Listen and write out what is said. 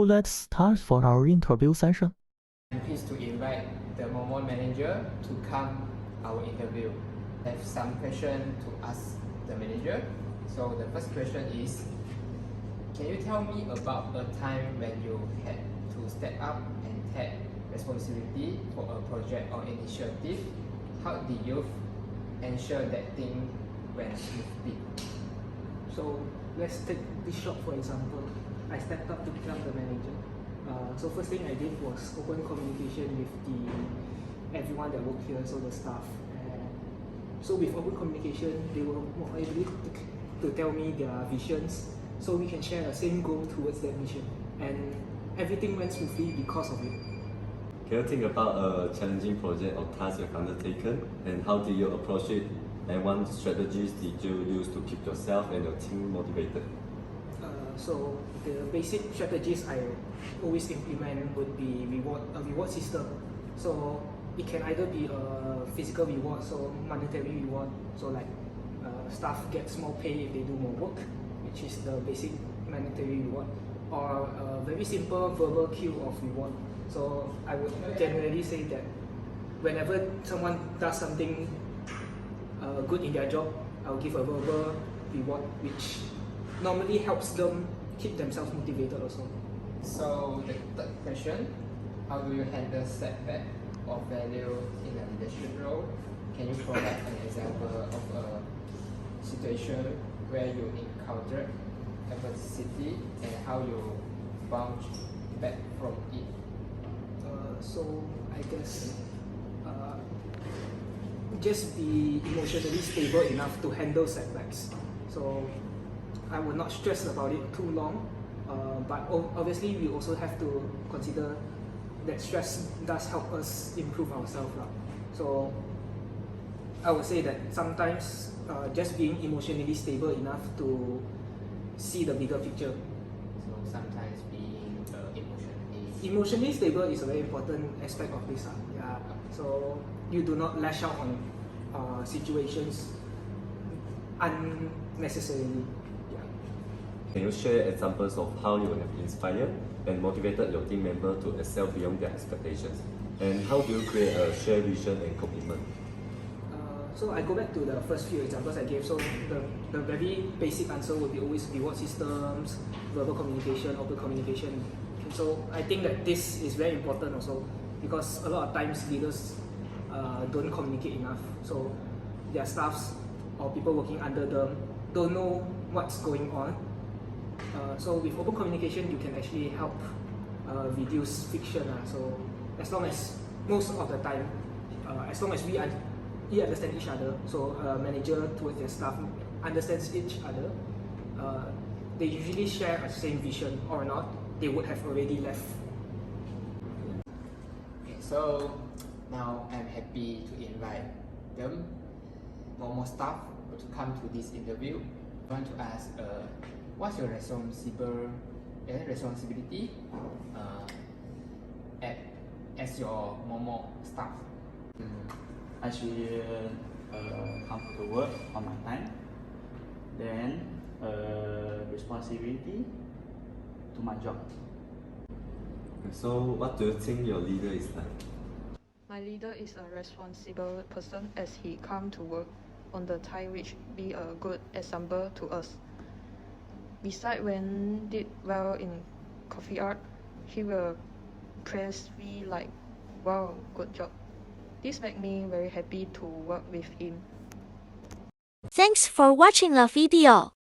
let's start for our interview session. I'm pleased to invite the Momo manager to come our interview. I have some question to ask the manager. So the first question is, can you tell me about a time when you had to step up and take responsibility for a project or initiative? How did you ensure that thing went smoothly? So let's take this shop for example. I stepped up to become the manager. So first thing I did was open communication with everyone that worked here, so the staff. So with open communication, they were more able to tell me their visions, so we can share the same goal towards that mission. And everything went smoothly because of it. Can you think about a challenging project or task you've undertaken, and how did you approach it? And what strategies did you use to keep yourself and your team motivated? So the basic strategies I always implement would be a reward system. So it can either be a physical reward, so monetary reward. So like staff gets more pay if they do more work, which is the basic monetary reward, or a very simple verbal cue of reward. So I would generally say that whenever someone does something good in their job, I'll give a verbal reward, which normally helps them keep themselves motivated also. So the third question, how do you handle setback or failure in a leadership role? Can you provide an example of a situation where you encountered adversity and how you bounce back from it? So I guess just be emotionally stable enough to handle setbacks. So I will not stress about it too long, but obviously we also have to consider that stress does help us improve ourselves. So I would say that sometimes just being emotionally stable enough to see the bigger picture. So sometimes being Emotionally stable is a very important aspect of this. Yeah. So you do not lash out on situations unnecessarily. Can you share examples of how you have inspired and motivated your team member to excel beyond their expectations? And how do you create a shared vision and commitment? So I go back to the first few examples I gave. So the very basic answer would be always reward systems, verbal communication, open communication. So I think that this is very important also, because a lot of times leaders don't communicate enough. So their staffs or people working under them don't know what's going on. So with open communication, you can actually help reduce friction. So as long as most of the time, as long as we understand each other, so manager towards their staff understands each other, they usually share a same vision, or not, they would have already left. Okay, so now I'm happy to invite them, more staff, to come to this interview. I want to ask, what's your responsibility as your Momo staff? I should come to work on my time. Then responsibility to my job. So what do you think your leader is like? My leader is a responsible person as he come to work on the time, which be a good example to us. Besides, when did well in coffee art, he will praise me like, wow, good job. This make me very happy to work with him. Thanks for watching the video.